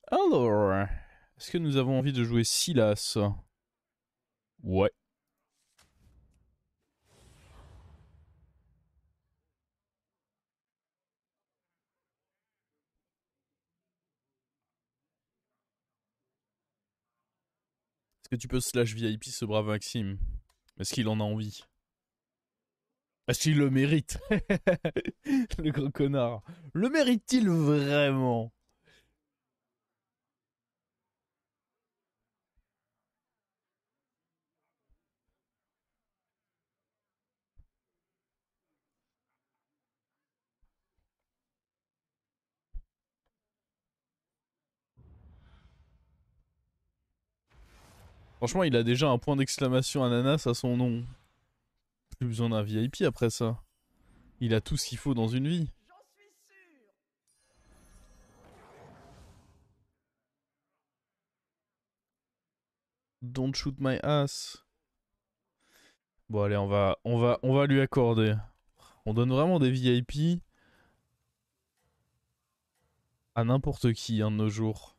Alors, est-ce que nous avons envie de jouer Silas? Ouais. Est-ce que tu peux slash VIP ce brave Maxime? Est-ce qu'il en a envie? Est-ce qu'il le mérite? Le gros connard. Le mérite-t-il vraiment? Franchement, il a déjà un point d'exclamation ananas à son nom. Plus besoin d'un VIP après ça. Il a tout ce qu'il faut dans une vie. Don't shoot my ass. Bon allez, on va lui accorder. On donne vraiment des VIP à n'importe qui un de nos jours.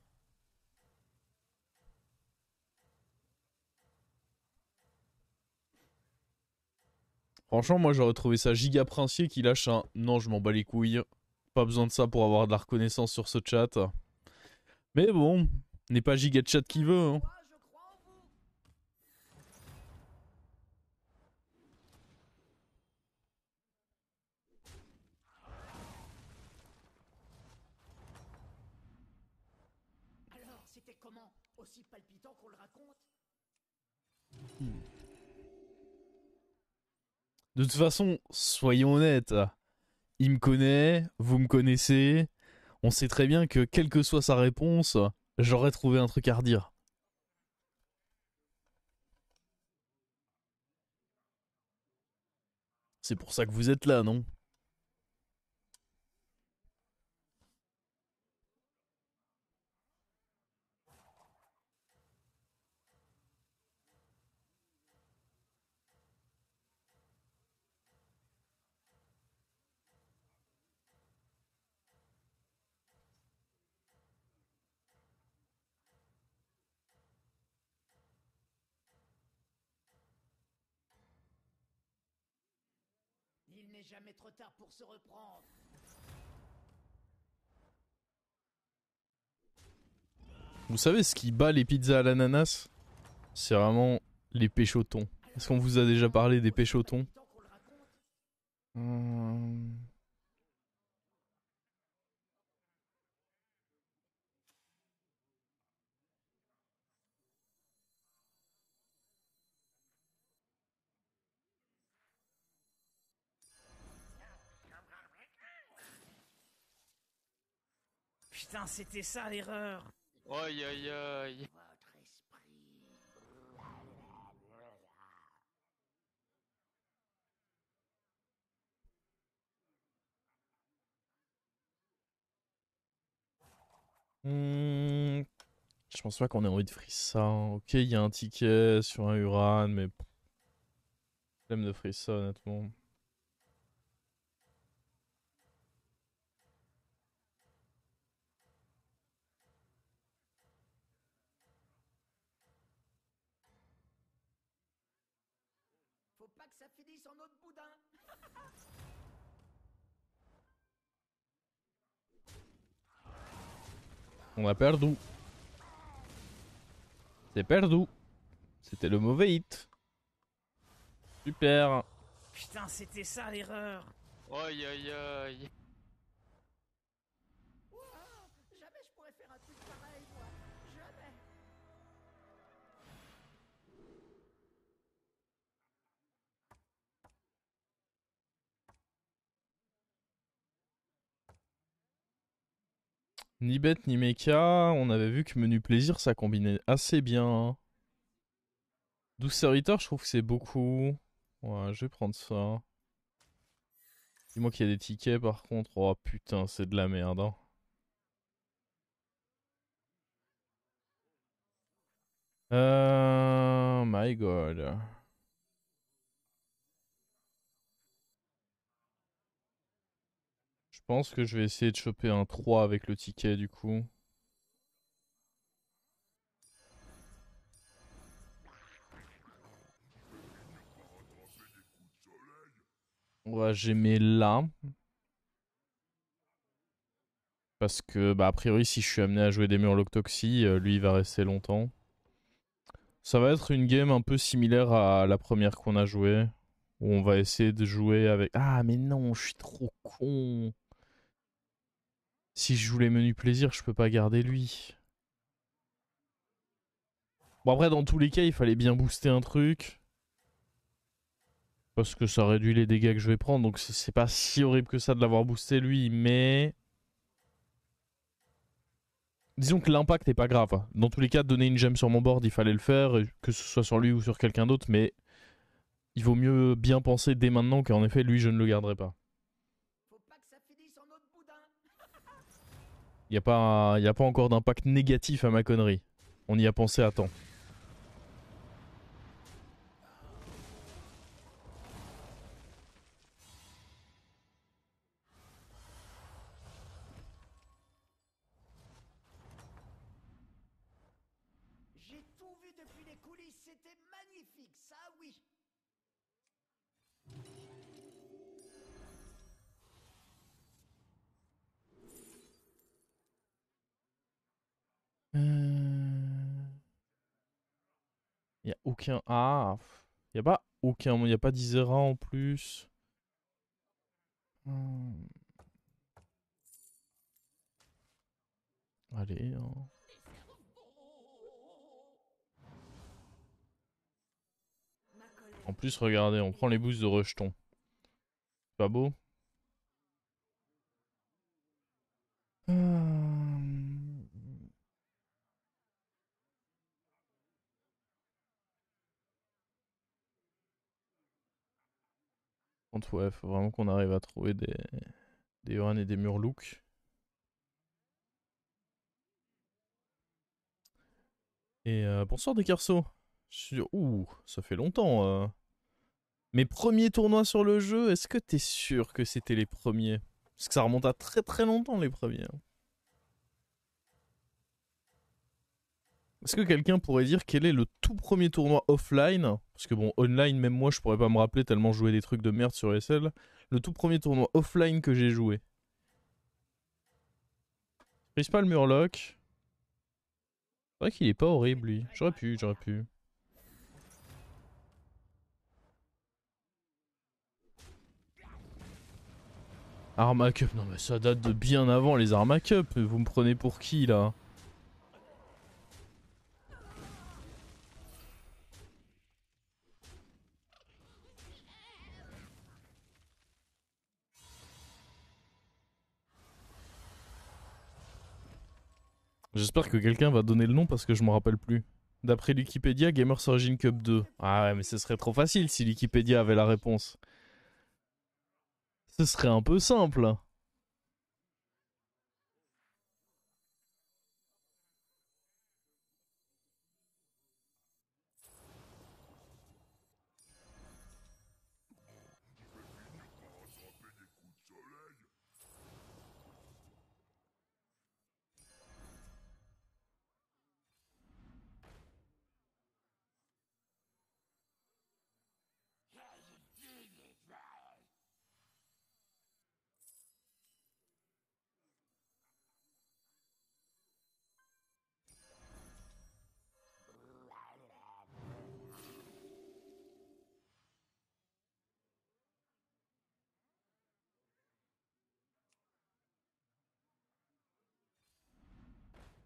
Franchement, moi j'aurais trouvé ça giga princier qui lâche un non, je m'en bats les couilles. Pas besoin de ça pour avoir de la reconnaissance sur ce chat. Mais bon, n'est pas giga chat qui veut. Hein. Alors, c'était comment? Aussi palpitant qu'on le raconte? De toute façon, soyons honnêtes. Il me connaît, vous me connaissez. On sait très bien que quelle que soit sa réponse, j'aurais trouvé un truc à redire. C'est pour ça que vous êtes là, non? Il n'est jamais trop tard pour se reprendre. Vous savez ce qui bat les pizzas à l'ananas? C'est vraiment les péchotons. Est-ce qu'on vous a déjà parlé des péchotons? Hum... Putain, c'était ça l'erreur. Aïe aïe aïe. Votre esprit. Hum... Je pense pas qu'on ait envie de freeze ça. Hein. Ok, il y a un ticket sur un Uran, mais flemme de freeze ça, honnêtement. Faut pas que ça finisse en autre boudin. On a perdu. C'est perdu. C'était le mauvais hit. Super. Putain, c'était ça l'erreur. Aïe aïe aïe. Ouah, jamais je pourrais faire un truc pareil, moi. Jamais. Ni bête ni méca, on avait vu que menu plaisir ça combinait assez bien. Hein. 12 serviteurs, je trouve que c'est beaucoup. Ouais, je vais prendre ça. Dis-moi qu'il y a des tickets par contre. Oh putain, c'est de la merde. Hein. My god. Je pense que je vais essayer de choper un 3 avec le ticket du coup. Ouais, j'ai mis là. Parce que, bah, a priori, si je suis amené à jouer des Murloc Toxie, lui, il va rester longtemps. Ça va être une game un peu similaire à la première qu'on a jouée. Où on va essayer de jouer avec... Ah, mais non, je suis trop con. Si je joue les menus plaisir, je peux pas garder lui. Bon, après, dans tous les cas, il fallait bien booster un truc. Parce que ça réduit les dégâts que je vais prendre. Donc, c'est pas si horrible que ça de l'avoir boosté lui. Mais... Disons que l'impact est pas grave. Dans tous les cas, donner une gemme sur mon board, il fallait le faire. Que ce soit sur lui ou sur quelqu'un d'autre. Mais il vaut mieux bien penser dès maintenant qu'en effet, lui, je ne le garderai pas. Faut pas que ça finisse en autre boudin. Il n'y a pas encore d'impact négatif à ma connerie. On y a pensé à temps. J'ai tout vu depuis les coulisses, c'était magnifique, ça oui. Il y a aucun... Ah, il y a pas aucun... Il y a pas d'Isera en plus. Allez. Hein. En plus, regardez, on prend les boosts de rejeton. Pas beau. Ouais, faut vraiment qu'on arrive à trouver des Yoran et des Murlocs. Et bonsoir des Carceaux. Ouh, ça fait longtemps. Mes premiers tournois sur le jeu, est-ce que t'es sûr que c'était les premiers? Parce que ça remonte à très très longtemps les premiers. Est-ce que quelqu'un pourrait dire quel est le tout premier tournoi offline? Parce que bon, online, même moi, je pourrais pas me rappeler tellement jouer des trucs de merde sur SL. Le tout premier tournoi offline que j'ai joué. Prise pas le Murloc. C'est vrai qu'il est pas horrible, lui. J'aurais pu, j'aurais pu. Arma Cup, non mais ça date de bien avant les Arma Cup. Vous me prenez pour qui, là? J'espère que quelqu'un va donner le nom parce que je me rappelle plus. D'après Wikipédia, Gamers Origin Cup 2. Ah ouais, mais ce serait trop facile si Wikipédia avait la réponse. Ce serait un peu simple.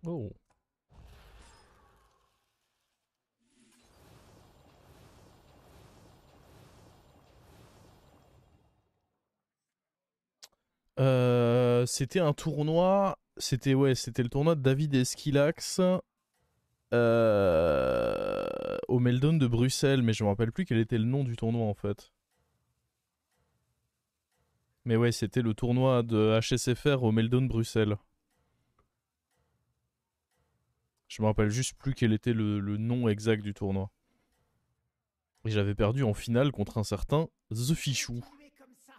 Oh. C'était un tournoi. C'était ouais, c'était le tournoi de David Esquilax au Meldon de Bruxelles, mais je me rappelle plus quel était le nom du tournoi en fait. Mais ouais, c'était le tournoi de HSFR au Meldon Bruxelles. Je me rappelle juste plus quel était le nom exact du tournoi. Et j'avais perdu en finale contre un certain The Fichou. Continuez comme ça.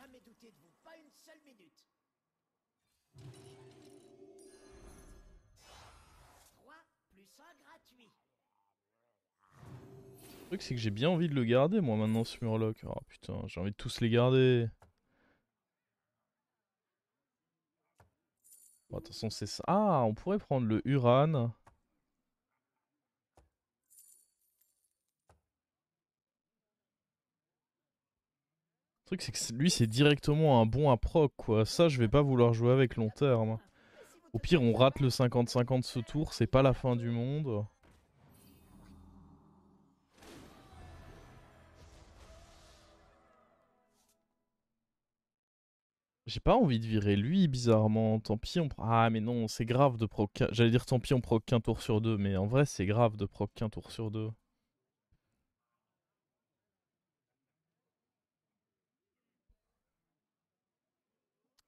jamais douté de vous, pas une seule minute. 3 plus 1 gratuit. Le truc, c'est que j'ai bien envie de le garder, moi, maintenant, ce Murloc. Oh putain, j'ai envie de tous les garder. Bon, de toute façon, c'est ça. Ah, on pourrait prendre le Uran. Le truc, c'est que lui, c'est directement un bon à proc, quoi. Ça, je vais pas vouloir jouer avec long terme. Au pire, on rate le 50-50 ce tour, c'est pas la fin du monde. J'ai pas envie de virer lui, bizarrement. Tant pis, on... Ah, mais non, c'est grave de proc... J'allais dire tant pis, on proc qu'un tour sur deux, mais en vrai, c'est grave de proc qu'un tour sur deux.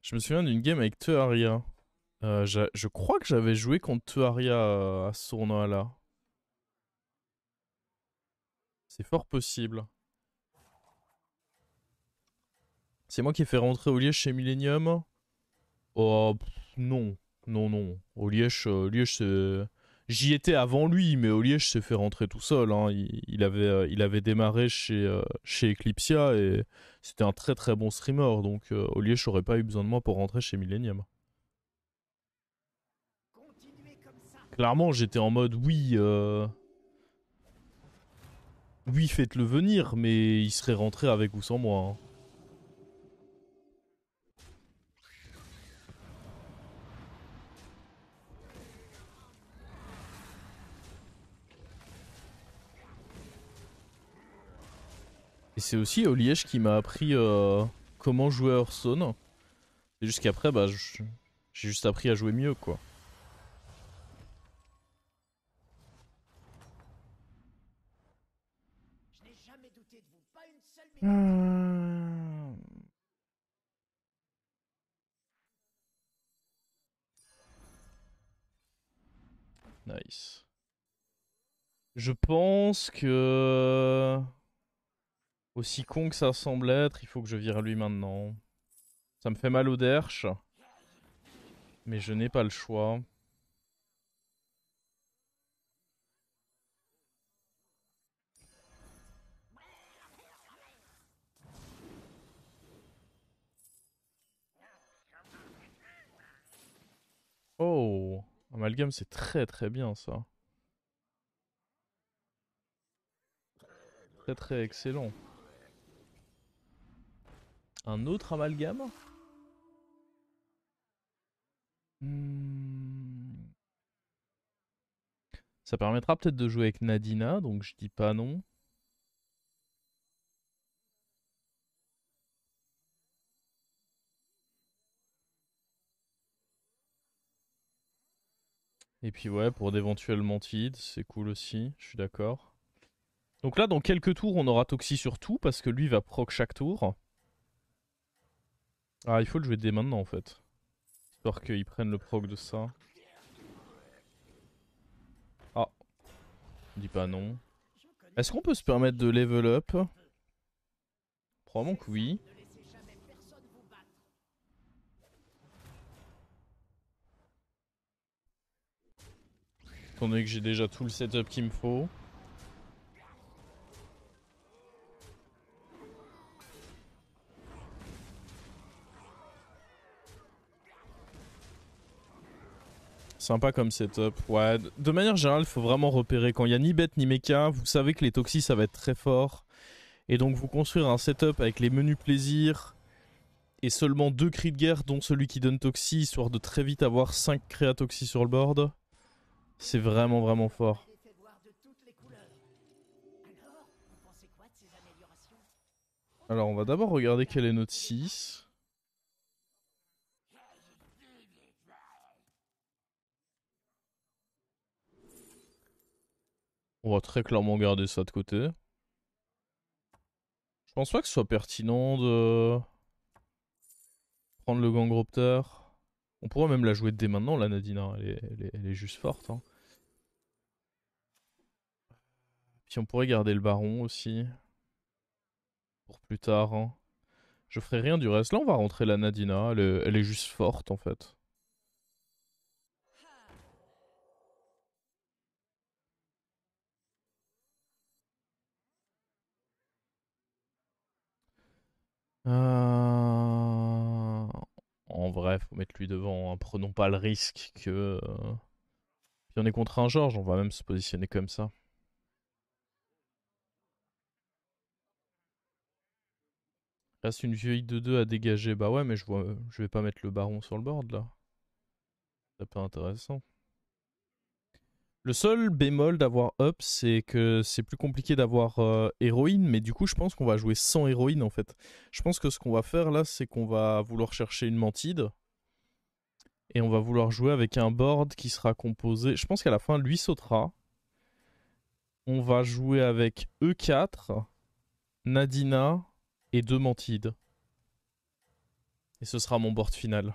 Je me souviens d'une game avec Tearia. Je crois que j'avais joué contre Tearia à ce tournoi-là. C'est fort possible. C'est moi qui ai fait rentrer Oliège chez Millennium. Oh, non. Non, non. Oliège c'est... J'y étais avant lui, mais Oliège s'est fait rentrer tout seul. Hein. Il avait démarré chez Eclipsia et c'était un très très bon streamer. Donc Oliège n'aurait pas eu besoin de moi pour rentrer chez Millennium. Clairement, j'étais en mode oui, oui, faites-le venir, mais il serait rentré avec ou sans moi. Hein. Et c'est aussi Oliège qui m'a appris comment jouer à Hearthstone. Et jusqu'après, bah, j'ai juste appris à jouer mieux, quoi. Je n'ai jamais douté de vous, pas une seule minute. Nice. Je pense que... Aussi con que ça semble être, il faut que je vire lui maintenant. Ça me fait mal au derche. Mais je n'ai pas le choix. Oh, Amalgame, c'est très très bien ça. Très très excellent. Un autre amalgame? Ça permettra peut-être de jouer avec Nadina, donc je dis pas non. Et puis ouais, pour d'éventuels mantides, c'est cool aussi, je suis d'accord. Donc là, dans quelques tours, on aura Toxi sur tout, parce que lui va proc chaque tour. Ah, il faut le jouer dès maintenant en fait. Histoire qu'ils prennent le proc de ça. Ah, je dis pas non. Est-ce qu'on peut se permettre de level up? Probablement que oui. Ne laissez jamais personne vous battre. Étant donné que j'ai déjà tout le setup qu'il me faut. Sympa comme setup. Ouais, de manière générale, il faut vraiment repérer. Quand il n'y a ni bête ni mecha, vous savez que les toxis, ça va être très fort. Et donc, vous construire un setup avec les menus plaisirs et seulement 2 cris de guerre, dont celui qui donne toxi, histoire de très vite avoir 5 créa toxi sur le board. C'est vraiment, vraiment fort. Vous m'avez fait voir de toutes les couleurs. Alors, vous pensez quoi de ces améliorations? Alors, on va d'abord regarder quel est notre 6. On va très clairement garder ça de côté. Je pense pas que ce soit pertinent de prendre le Gangropter. On pourrait même la jouer dès maintenant, la Nadina. Elle est juste forte. Hein. Puis on pourrait garder le Baron aussi. Pour plus tard. Hein. Je ferai rien du reste. Là, on va rentrer la Nadina. Elle est juste forte, en fait. En vrai, faut mettre lui devant, hein. Prenons pas le risque que... Puis on est contre un Georges, on va même se positionner comme ça. Reste une vieille de 2 à dégager. Bah ouais, mais je vais pas mettre le baron sur le board, là. C'est pas intéressant. Le seul bémol d'avoir up, c'est que c'est plus compliqué d'avoir héroïne, mais du coup, je pense qu'on va jouer sans héroïne, en fait. Je pense que ce qu'on va faire, là, c'est qu'on va vouloir chercher une mantide. Et on va vouloir jouer avec un board qui sera composé... Je pense qu'à la fin, lui sautera. On va jouer avec E4, Nadina et 2 mantides. Et ce sera mon board final.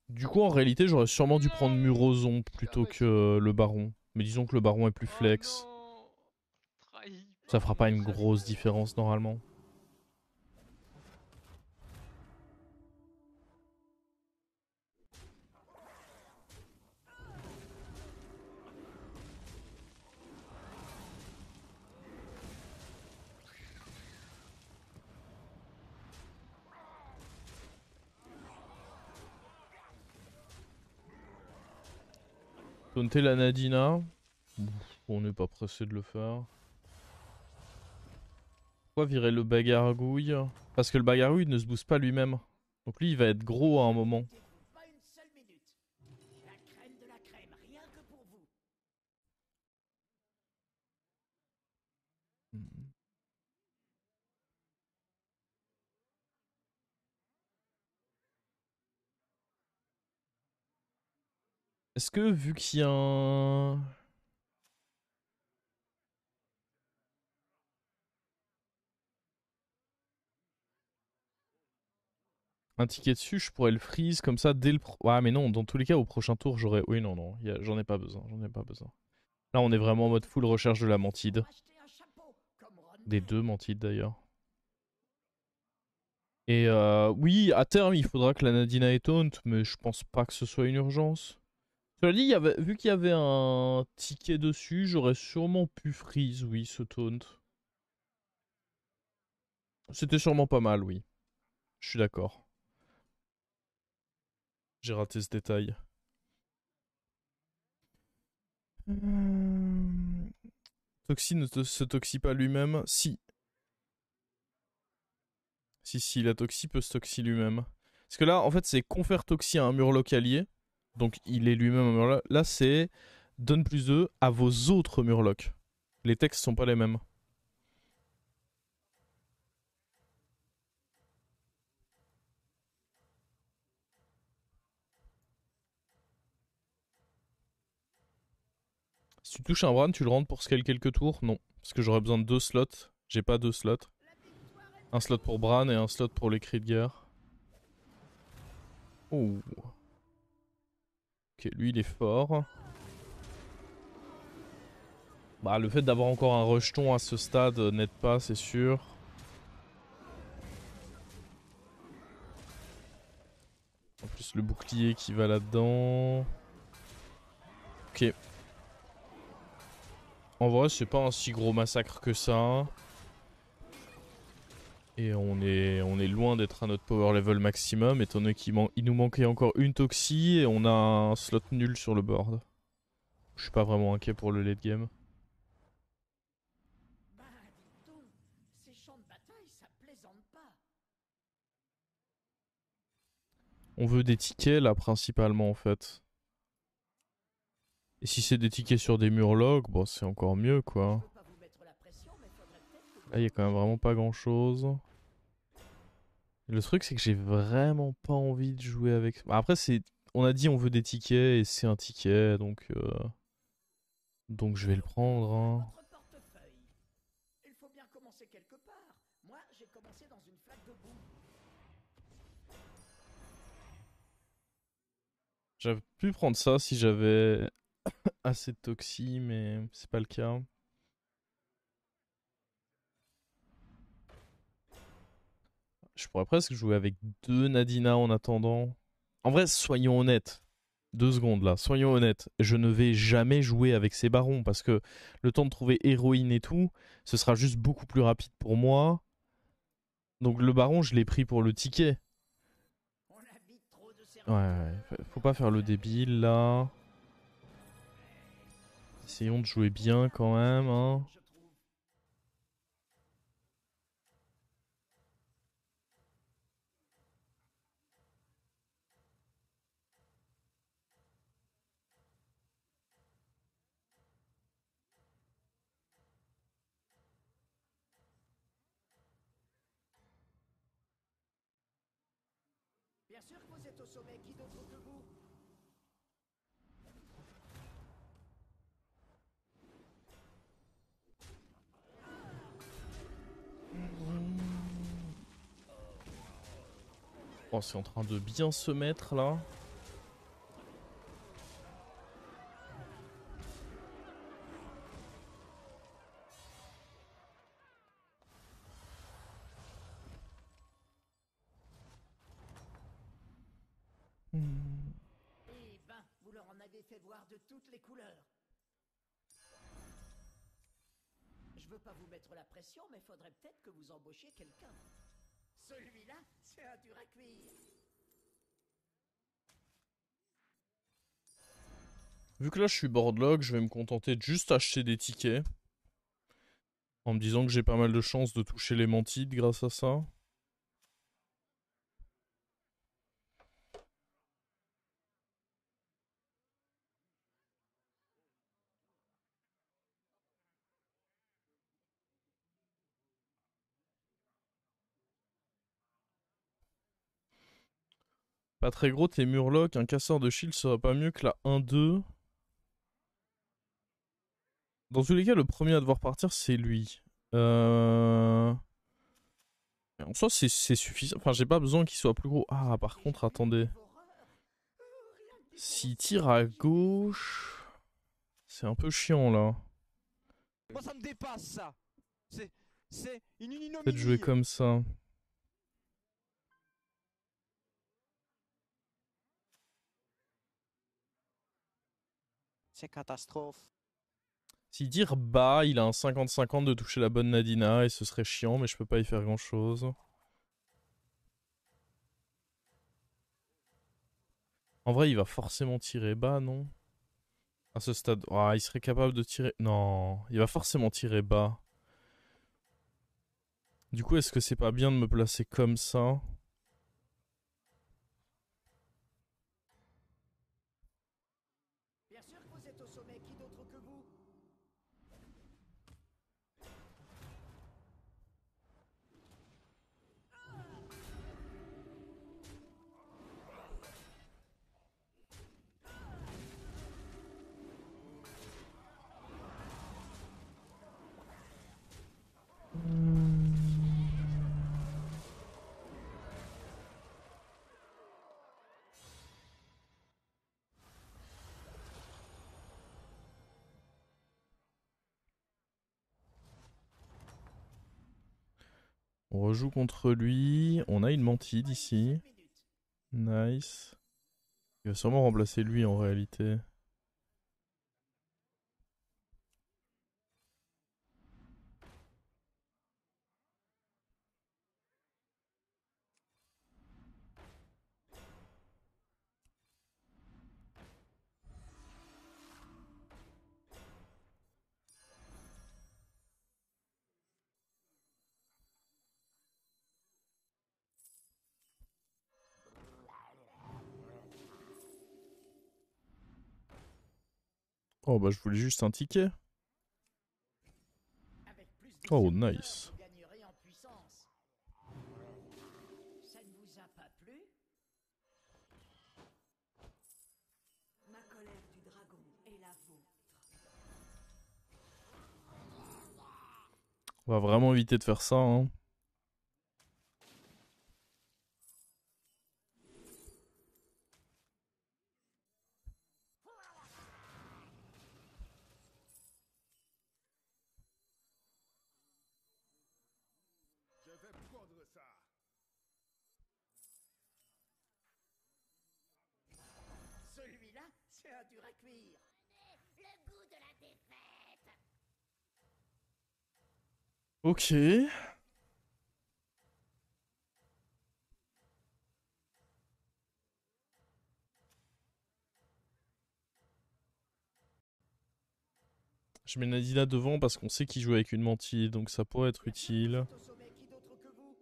Du coup, en réalité, j'aurais sûrement dû prendre Murozon plutôt que le baron. Mais disons que le baron est plus flex. Oh non. Trahi Ça par fera mon pas une grosse chasseur. différence normalement. Taunter la Nadina. On n'est pas pressé de le faire. Pourquoi virer le bagargouille? Parce que le bagargouille ne se booste pas lui-même. Donc lui, il va être gros à un moment. Pas une seule minute. La crème de la crème, rien que pour vous. Est-ce que vu qu'il y a un ticket dessus, je pourrais le freeze comme ça dès le... Ah mais non, dans tous les cas, au prochain tour, j'aurais... Oui, non, non, j'en ai pas besoin, j'en ai pas besoin. Là, on est vraiment en mode full recherche de la mantide. Acheter un chapeau, comme Ron Des Day. 2 mantides d'ailleurs. Et oui, à terme, il faudra que la Nadina ait taunt, mais je pense pas que ce soit une urgence. Cela dit, vu qu'il y avait un ticket dessus, j'aurais sûrement pu freeze, oui, ce taunt. C'était sûrement pas mal, oui. Je suis d'accord. J'ai raté ce détail. Toxie ne se toxie pas lui-même. Si. Si, la Toxie peut se toxie lui-même. Parce que là, en fait, c'est confère Toxie à un murloc allié. Donc, il est lui-même un murloc. Là, c'est donne plus 2 à vos autres murlocs. Les textes sont pas les mêmes. Si tu touches un Bran, tu le rentres pour scale quelques tours? Non. Parce que j'aurais besoin de 2 slots. J'ai pas 2 slots. Un slot pour Bran et un slot pour les cris de guerre. Oh. Ok, lui il est fort. Bah, le fait d'avoir encore un rejeton à ce stade n'aide pas, c'est sûr. En plus, le bouclier qui va là-dedans. Ok. En vrai, c'est pas un si gros massacre que ça. Et on est loin d'être à notre power level maximum, étant donné qu'il nous manquait encore une Toxie et on a un slot nul sur le board. Je suis pas vraiment inquiet pour le late game. Bah, dites donc, ces champs de bataille, ça plaisante pas. On veut des tickets là, principalement en fait. Et si c'est des tickets sur des murlocs, bon, c'est encore mieux quoi. Je veux pas vous mettre la pression, mais faudrait peut-être que vous... Là, il y a quand même vraiment pas grand chose. Le truc, c'est que j'ai vraiment pas envie de jouer avec. Bah, après, on a dit on veut des tickets et c'est un ticket, donc je vais le prendre. Hein. Votre portefeuille. Il faut bien commencer quelque part. Moi, j'ai commencé dans une flaque de boue. J'avais pu prendre ça si j'avais assez de toxi, mais c'est pas le cas. Je pourrais presque jouer avec 2 Nadina en attendant. En vrai, soyons honnêtes. 2 secondes là, soyons honnêtes. Je ne vais jamais jouer avec ces barons parce que le temps de trouver héroïne et tout, ce sera juste beaucoup plus rapide pour moi. Donc le baron, je l'ai pris pour le ticket. On habite trop de Ouais, serviteurs. faut pas faire le débile là. Essayons de jouer bien quand même, hein. Je trouve. Bien sûr que vous êtes au sommet, qui d'autre que vous? Oh, c'est en train de bien se mettre là. Eh ben, vous leur en avez fait voir de toutes les couleurs. Je veux pas vous mettre la pression, mais faudrait peut-être que vous embauchiez quelqu'un. Celui-là, c'est un dur à cuire. Vu que là je suis boardlock, je vais me contenter de juste acheter des tickets. En me disant que j'ai pas mal de chances de toucher les mantides grâce à ça. Pas très gros, t'es murloc, un casseur de shield serait pas mieux que la 1-2. Dans tous les cas, le premier à devoir partir, c'est lui. En soi, c'est suffisant. Enfin, j'ai pas besoin qu'il soit plus gros. Ah, par contre, attendez. S'il tire à gauche... C'est un peu chiant, là. Moi ça me dépasse ça. C'est une Peut-être jouer ignominie. comme ça. C'est catastrophe. S'il tire bas, il a un 50-50 de toucher la bonne Nadina et ce serait chiant, mais je peux pas y faire grand-chose. En vrai, il va forcément tirer bas, non? À ce stade... Ah, il serait capable de tirer... Non, il va forcément tirer bas. Du coup, est-ce que c'est pas bien de me placer comme ça? Bien sûr que vous êtes au sommet, qui d'autre que vous? On rejoue contre lui. On a une mantide ici. 5 minutes. Nice. Il va sûrement remplacer lui en réalité. Oh bah je voulais juste un ticket. Avec plus de Oh serviteurs, nice. vous gagnerez en puissance. Ça ne vous a pas plu? Ma colère du dragon est la vôtre. On va vraiment éviter de faire ça, hein. Je vais prendre ça. C'est un dur à cuire. Le goût de la défaite. Ok. Je mets Nadina devant parce qu'on sait qu'il joue avec une mantille, donc ça pourrait être utile. Au sommet, qui d'autre que vous?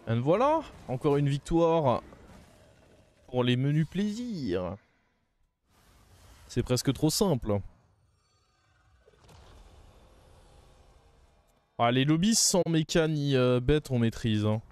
Et voilà, encore une victoire pour les menus plaisirs. C'est presque trop simple. Ah, les lobbies sans méca ni bête on maîtrise. Hein.